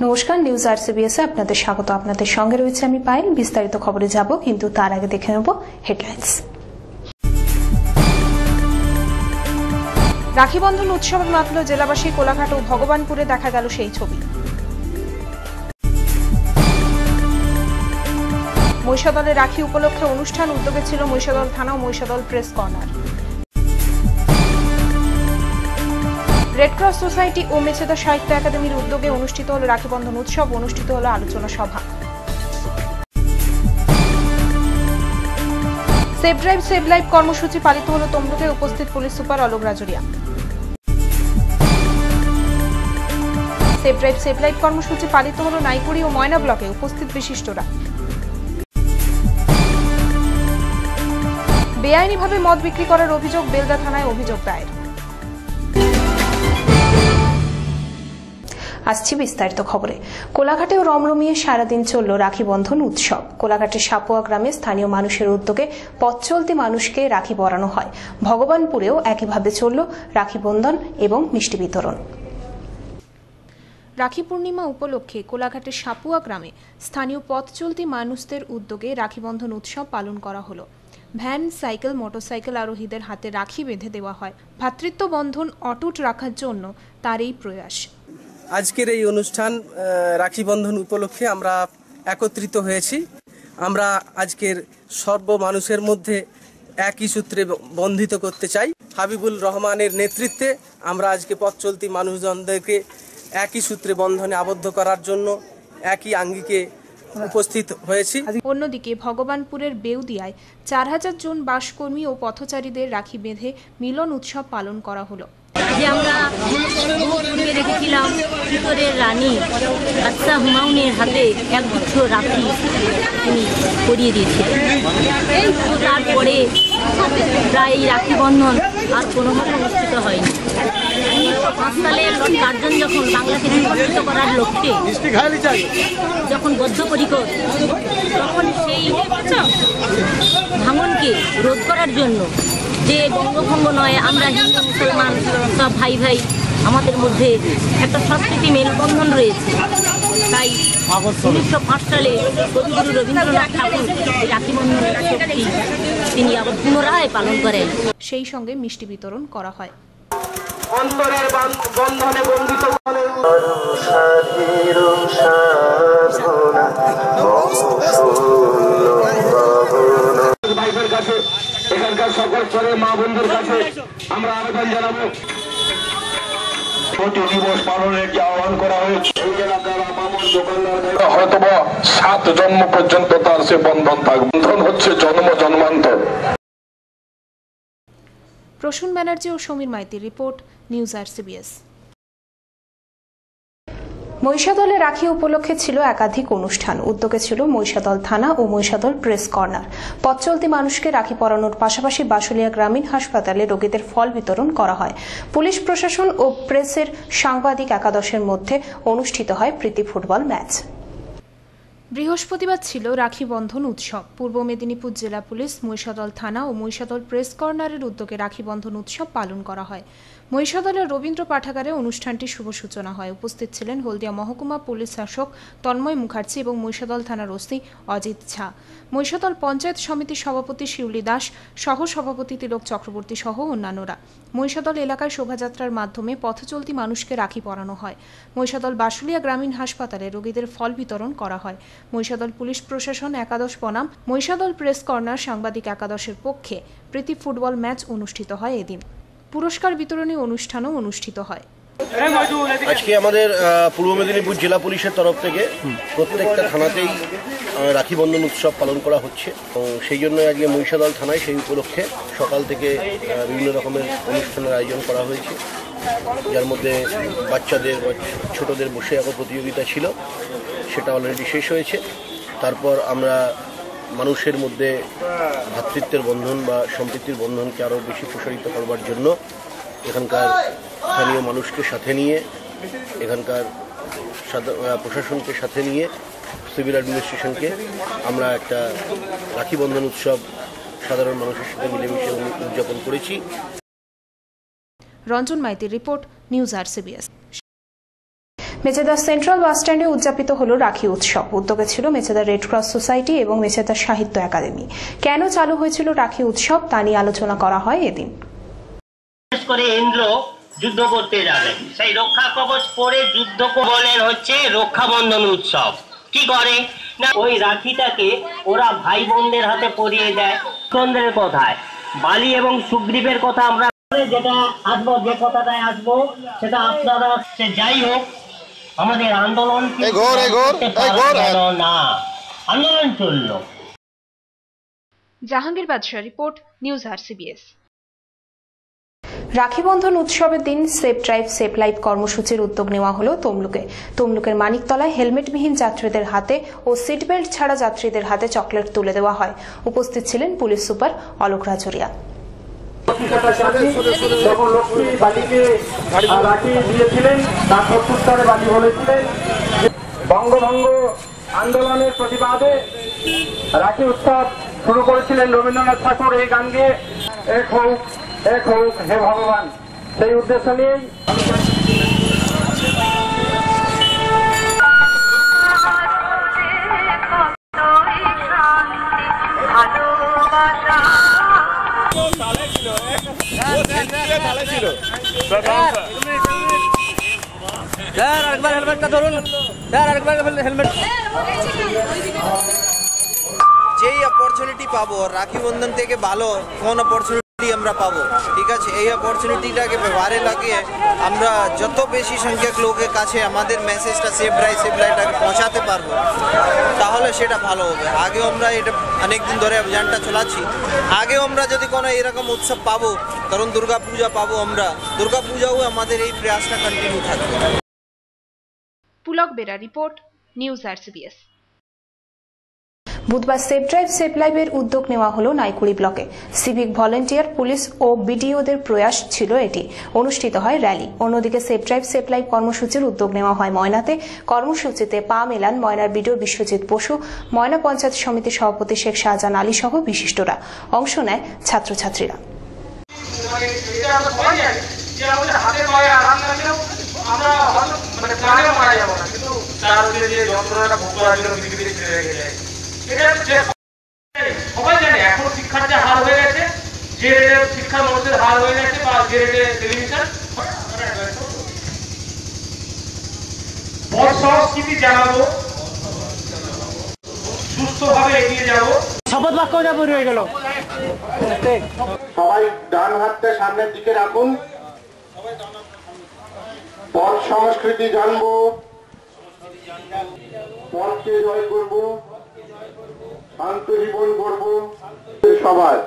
নমস্কার, নিউজ আরসিবিএস-এ আপনাদের স্বাগত। আপনাদের সঙ্গে রয়েছে আমি পায়েল। বিস্তারিত খবরে যাব, কিন্তু তার আগে দেখে নেব হেডলাইন্স। রাখি বন্ধন উৎসবে মাতল জেলাবাসী। কোলাঘাট ও ভগবানপুরে দেখা গেল সেই ছবি। মহিষাদলে রাখি উপলক্ষে অনুষ্ঠান, উদ্যোগে ছিল মহিষাদল থানা ও Mahishadal press corner. Red cross society ও মেছেদা সাহিত্য একাডেমির উদ্যোগে অনুষ্ঠিত হল রাখি বন্ধন উৎসব, অনুষ্ঠিত হল আলোচনা সভা। সেভ ড্রাইভ সেভ লাইফ কর্মসূচি পালিত হল তমলুকে, উপস্থিত police super Alok Rajoria. Save drive save life কর্মসূচি পালিত হল নাইকুড়ি ও ময়না ব্লকে, উপস্থিত বিশিষ্টরা। বেআইনিভাবে মদ বিক্রি করার অভিযোগ, বেলদা থানায় অভিযোগ দায়ের। আসছি বিস্তারিত খবরে। কোলাঘাটেও রমরমিয়ে সারাদিন চলল রাখি বন্ধন উৎসব। কোলাঘাটের সাপুয়া গ্রামে স্থানীয় মানুষের উদ্যোগে পথ চলতি মানুষকে রাখি পরানো হয়। ভগবানপুরেও একইভাবে চলল রাখি বন্ধন এবং মিষ্টি বিতরণ। রাখি পূর্ণিমা উপলক্ষে কোলাঘাটের সাপুয়া গ্রামে স্থানীয় পথ চলতি মানুষদের উদ্যোগে রাখি বন্ধন উৎসব পালন করা হলো। ভ্যান, সাইকেল, মোটরসাইকেল আরোহীদের হাতে রাখি বেঁধে দেওয়া হয়। ভ্রাতৃত্ব বন্ধন অটুট রাখার জন্য তার এই প্রয়াস। আজকের এই অনুষ্ঠান রাখি বন্ধন উপলক্ষে আমরা একত্রিত হয়েছি। আমরা আজকের সর্ব মানুষের মধ্যে একই সূত্রে বন্ধিত করতে চাই। হাবিবুল রহমানের নেতৃত্বে আমরা আজকে পথ চলতি মানুষজনদেরকে একই সূত্রে বন্ধনে আবদ্ধ করার জন্য একই আঙ্গিকে উপস্থিত হয়েছি। অন্যদিকে ভগবানপুরের বেউদিয়ায় 4000 জন বাসকর্মী ও পথচারীদের রাখি বেঁধে মিলন উৎসব পালন করা হলো। যে আমরা রেখেছিলাম ভিতরের রানী বাদশা হুমায়ুনের হাতে একগুচ্ছ রাখি তিনি পরিয়ে দিয়েছিলেন। তারপরে প্রায় এই রাখি বন্ধন আর কোনোভাবে অনুষ্ঠিত হয়নি। 1905 সালের কার্জন যখন বাংলাকে সংগঠিত করার লক্ষ্যে যখন বদ্ধপরিকর, তখন সেই ভাঙনকে রোধ করার জন্য যে বঙ্গভঙ্গ নয়, আমরা হিন্দু মুসলমান সব ভাই ভাই, আমাদের মধ্যে একটা সংস্কৃতি মেলবন্ধন রয়েছে। তাই 1905 সালে কবিগুরু রবীন্দ্রনাথ ঠাকুর এই রাখি বন্ধনের শক্তি তিনি আবার পুনরায় পালন করেন। সেই সঙ্গে মিষ্টি বিতরণ করা হয়। অন্তরের বন্ধনে বন্ধিত ভাইদের কাছে, এখানকার সকল স্তরের মা বন্ধুর কাছে আমরা আবেদন জানাবো, প্রতি দিবস পালনের যে আহ্বান করা হয়েছে, এই এলাকার মামুন দোকানদার হয়তো 7 জন্ম পর্যন্ত তার সে বন্ধন থাকবে। বন্ধন হচ্ছে জন্ম জন্মান্তর। প্রসূন ব্যানার্জি ও সমীর মাইতির রিপোর্ট, নিউজ আরসিবিএস। মহিষাদলে রাখি উপলক্ষে ছিল একাধিক অনুষ্ঠান, উদ্যোগে ছিল মহিষাদল থানা ও মহিষাদল প্রেস কর্নার। পথ চলতি মানুষকে রাখি পরানোর পাশাপাশি বাসুলিয়া গ্রামীণ হাসপাতালে রোগীদের ফল বিতরণ করা হয়। পুলিশ প্রশাসন ও প্রেসের সাংবাদিক একাদশের মধ্যে অনুষ্ঠিত হয় প্রীতি ফুটবল ম্যাচ। বৃহস্পতিবার ছিল রাখি বন্ধন উৎসব। পূর্ব মেদিনীপুর জেলা পুলিশ, মহিষাদল থানা ও মহিষাদল প্রেস কর্নারের উদ্যোগে রাখি বন্ধন উৎসব পালন করা হয়। মহিষাদলের রবীন্দ্র পাঠাগারে অনুষ্ঠানটির শুভ সূচনা হয়। উপস্থিত ছিলেন হলদিয়া মহকুমা পুলিশ শাসক তন্ময় মুখার্জি এবং মহিষাদল থানার ওসি অজিত ঝা, মহিষাদল পঞ্চায়েত সমিতির সভাপতি শিউলি দাস, সহ সভাপতি তিলক চক্রবর্তী সহ অন্যান্যরা। মহিষাদল এলাকায় শোভাযাত্রার মাধ্যমে পথ চলতি মানুষকে রাখি পরানো হয়। মহিষাদল বাসুলিয়া গ্রামীণ হাসপাতালে রোগীদের ফল বিতরণ করা হয়। মহিষাদল পুলিশ প্রশাসন একাদশ বনাম মহিষাদল প্রেস কর্নার সাংবাদিক একাদশের পক্ষে প্রীতি ফুটবল ম্যাচ অনুষ্ঠিত হয়। এদিন পুরস্কার বিতরণী অনুষ্ঠানও অনুষ্ঠিত হয়। আজকে আমাদের পূর্ব মেদিনীপুর জেলা পুলিশের তরফ থেকে প্রত্যেকটা থানাতেই রাখি বন্ধন উৎসব পালন করা হচ্ছে, এবং সেই জন্য আজকে মহিষাদল থানায় সেই উপলক্ষে সকাল থেকে বিভিন্ন রকমের অনুষ্ঠানের আয়োজন করা হয়েছে, যার মধ্যে বাচ্চাদের বা ছোটদের বসে আঁকা প্রতিযোগিতা ছিল, সেটা অলরেডি শেষ হয়েছে। তারপর আমরা মানুষের মধ্যে ভ্রাতৃত্বের বন্ধন বা সম্প্রীতির বন্ধনকে আরও বেশি প্রসারিত করবার জন্য এখানকার স্থানীয় মানুষকে সাথে নিয়ে, এখানকার প্রশাসনকে সাথে নিয়ে, সিভিল অ্যাডমিনিস্ট্রেশনকে আমরা একটা রাখি বন্ধন উৎসব সাধারণ মানুষের সাথে মিলেমিশে উদযাপন করেছি। রঞ্জন মাইতির report, news RCBS. Mecheda central bus স্ট্যান্ডে উদযাপিত হলো রাখি উৎসব। উদ্যোগে ছিল মেচেদা রেড ক্রস সোসাইটি এবং মেচেদা সাহিত্য একাডেমি। কেন চালু হয়েছিল রাখি উৎসব তা নিয়ে আলোচনা করা হয় এদিন। ইন্দ্র যুদ্ধ করতে যাবেন, সেই রক্ষা কবচ পরে যুদ্ধ বলেন হচ্ছে রক্ষাবন্ধন উৎসব। কি করে না, ওই রাখিটাকে ওরা ভাই বোনদের হাতে পরিয়ে দেয়। চন্দ্রের কথায় বালি এবং সুগ্রীবের কথা আমরা যেটা আসবো, যে কথাটায় আসবো সেটা আপনারা, যাই হোক আমাদের আন্দোলন না, আন্দোলন চলল। জাহাঙ্গীর বাদশাহ report, news RCBS। Rakhi Bandhan উৎসবের দিন সেফ ড্রাইভ সেফ লাইফ কর্মসূচির উদ্যোগ নেওয়া হলো তমলুকে। তমলুকের মানিকতলায় হেলমেটবিহীন যাত্রীদের হাতে ও সিট বেল্ট ছাড়া যাত্রীদের হাতে চকলেট তুলে দেওয়া হয়। উপস্থিত ছিলেন পুলিশ সুপার অলোক রাজরিয়া। বঙ্গভঙ্গ আন্দোলনের প্রতিবাদে রাখি উৎসব শুরু করেছিলেন রবীন্দ্রনাথ ঠাকুর এই গান গেয়ে, এক হোক হে ভগবান। সেই উদ্দেশ্য নিয়েই যেই অপরচুনিটি পাবো রাখি বন্ধন থেকে ভালো কোন অপরচুনিটি আমরা পাবো, ঠিক আছে, এই অপরচুনিটিটাকে ব্যবহারে লাগিয়ে আমরা যত বেশি সংখ্যক লোকের কাছে আমাদের মেসেজটা সেফ ড্রাইভ সেফ লাইফটাকে পৌঁছাতে পারবো, তাহলে সেটা ভালো হবে। আগেও আমরা এটা অনেকদিন ধরে অভিযানটা চালাচ্ছি। আগেও আমরা যদি কোনো এরকম উৎসব পাবো, কারণ দুর্গা পূজা পাবো, আমরা দুর্গা পূজাও আমাদের এই প্রয়াসটা কন্টিনিউ থাকবে। Pulak Bera report, news RCBS। বুধবার সেফ ড্রাইভ সেফ লাইফের উদ্যোগ নেওয়া হলো নাইকুড়ি ব্লকে। সিভিক ভলেন্টিয়ার, পুলিশ ও বিডিওদের প্রয়াস ছিল এটি। অনুষ্ঠিত হয় র্যালি। অন্যদিকে সেফ ড্রাইভ সেফ লাইফ কর্মসূচির উদ্যোগ নেওয়া হয় ময়নাতে। কর্মসূচিতে পা মেলান ময়নার বিডিও বিশ্বজিৎ বসু, ময়না পঞ্চায়েত সমিতির সভাপতি শেখ শাহজাহান আলী সহ বিশিষ্টরা। অংশ নেয় ছাত্রছাত্রীরা। সবাই জানে এখন শিক্ষার যে হার হয়ে গেছে, যে শিক্ষার মানুষের হার হয়ে গেছে, বা যে টেলিভিশন বড় সংস্কৃতি জানাবো, সুস্থভাবে এগিয়ে যাবো। শপথ বাক্য যাবো রয়ে গেল। সবাই ডান হাতটা সামনের দিকে রাখুন। পথ সংস্কৃতি জানবো, পথকে জয় করবো, শান্ত জীবন করবো, সবার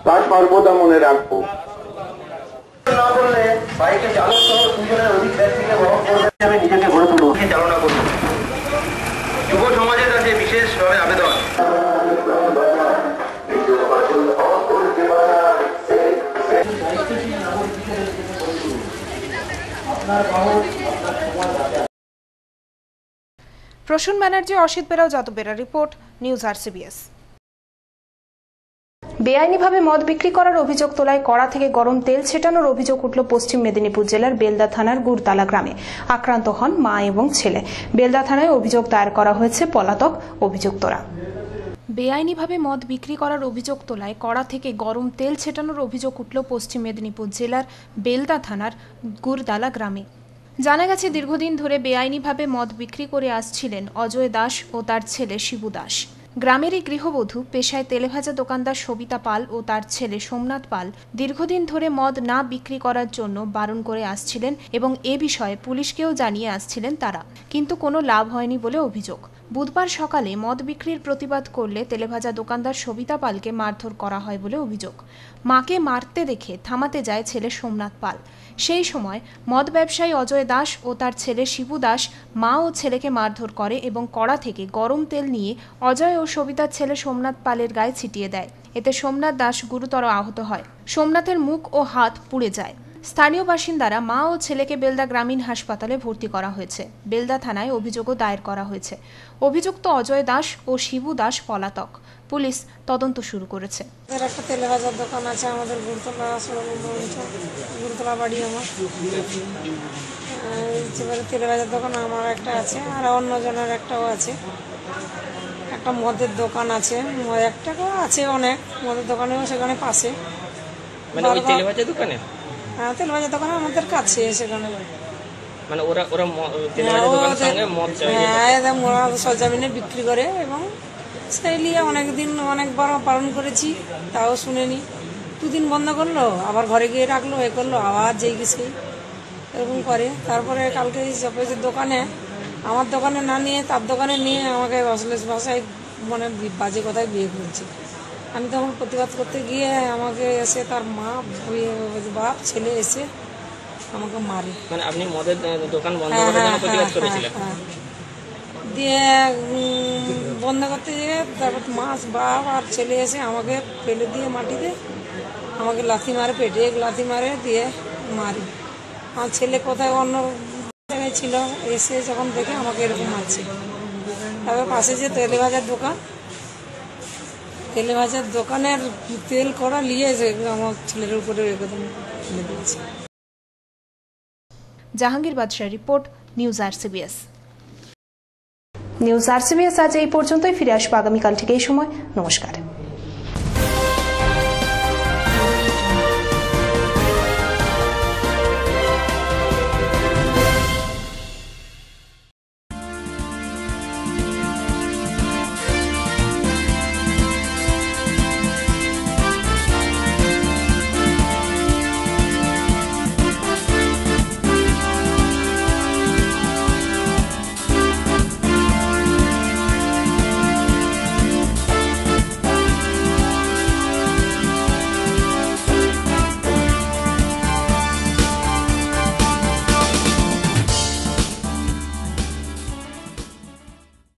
তা সর্বদা মনে রাখবো। না বললে বাইকে চালক সহ দুজনের অধিক ব্যক্তিকে বহন করবে হিসেবে নিজেকে গড়ে তুলুন, চালনা করুন। যুব সমাজের কাছে বিশেষভাবে আবেদন, প্রসূন ব্যানার্জি, অসিত বেরাও, যত বেরা রিপোর্ট, নিউজ RCBS। বেআইনিভাবে মদ বিক্রি করার অভিযোগ তোলায় কড়া থেকে গরম তেল ছেটানোর অভিযোগ উঠল পশ্চিম মেদিনীপুর জেলার বেলদা থানার গুরতালা গ্রামে। আক্রান্ত হন মা এবং ছেলে। বেলদা থানায় অভিযোগ দায়ের করা হয়েছে পলাতক অভিযুক্তরা। বেআইনিভাবে মদ বিক্রি করার অভিযোগ তোলায় কড়া থেকে গরম তেল ছেটানোর অভিযোগ উঠল পশ্চিম মেদিনীপুর জেলার বেলদা থানার গুরদালা গ্রামে। জানা গেছে, দীর্ঘদিন ধরে বেআইনিভাবে মদ বিক্রি করে আসছিলেন অজয় দাস ও তার ছেলে শিবু দাস। গ্রামেরই গৃহবধূ, পেশায় তেলেভাজা দোকানদার সবিতা পাল ও তার ছেলে সোমনাথ পাল দীর্ঘদিন ধরে মদ না বিক্রি করার জন্য বারণ করে আসছিলেন এবং এ বিষয়ে পুলিশকেও জানিয়ে আসছিলেন তারা, কিন্তু কোনো লাভ হয়নি বলে অভিযোগ। বুধবার সকালে মদ বিক্রির প্রতিবাদ করলে তেলেভাজা দোকানদার সবিতা পালকে মারধর করা হয় বলে অভিযোগ। মাকে মারতে দেখে থামাতে যায় ছেলে সোমনাথ পাল। সেই সময় মদ ব্যবসায়ী অজয় দাস ও তার ছেলে শিবু দাস মা ও ছেলেকে মারধর করে এবং কড়া থেকে গরম তেল নিয়ে অজয় ও সবিতার ছেলে সোমনাথ পালের গায়ে ছিটিয়ে দেয়। এতে সোমনাথ দাস গুরুতর আহত হয়। সোমনাথের মুখ ও হাত পুড়ে যায়। স্থানীয় বাসিন্দারা মা ও ছেলেকে বেলদা গ্রামীণ হাসপাতালে ভর্তি করা হয়েছে। বেলদা থানায় অভিযোগও দায়ের করা হয়েছে। অভিযুক্ত অজয় দাস ও শিবু দাস পলাতক। পুলিশ তদন্ত শুরু করেছে। একটা তেলেভাজার দোকান আছে আমাদের গুরুতলা বাড়ি আমার। এবারে তেলে ভাজার দোকান আমার একটা আছে, আর অন্যজনের একটাও আছে। একটা মদের দোকান আছে, একটা আছে অনেক মদের দোকানেও সেখানে পাশে। মানে ওই তেলে ভাজার দোকানে? হ্যাঁ, তেল ভাজার দোকানে আমাদের কাছে সেখানে। মানে ওরা তেলে ভাজার দোকানের সঙ্গে মদ চায়? হ্যাঁ, ওরা সরজমিনে বিক্রি করে এবং সেই নিয়ে অনেকদিন অনেকবার পালন করেছি, তাও শুনেনি। 2 দিন বন্ধ করলো, আবার ঘরে গিয়ে রাখলো, এ করলো, আবার যেই গেছে এরকম করে। তারপরে কালকে দোকানে, আমার দোকানে না নিয়ে তার দোকানে নিয়ে আমাকে অশ্লীল ভাষায় মানে বাজে কথায় বিয়ে করছে। আমি তখন প্রতিবাদ করতে গিয়ে আমাকে এসে তার মা, বাপ, ছেলে এসে আমাকে মারে। মানে আপনি মদের দোকান বন্ধ করার জন্য প্রতিবাদ করেছিলেন? দিয়ে বন্ধ করতে গিয়ে তারপর মাছ, বাপ আর ছেলে এসে আমাকে ফেলে দিয়ে মাটিতে আমাকে লাথি মারে, পেটে লাথি মারে, দিয়ে মারে। আমার ছেলে কোথায় অন্য জায়গায় ছিল, এসে যখন দেখে আমাকে এরকম মারছে। তারপর পাশে যে তেলে ভাজার দোকান, তেলে ভাজার দোকানের তেল কড়া নিয়ে আমার ছেলের উপরে একদম ফেলে দিয়েছে। জাহাঙ্গীর বাদশাহ report, news RCBS। News RCBS আজ এই পর্যন্তই। ফিরে আসবো আগামীকাল ঠিক এই সময়। নমস্কার।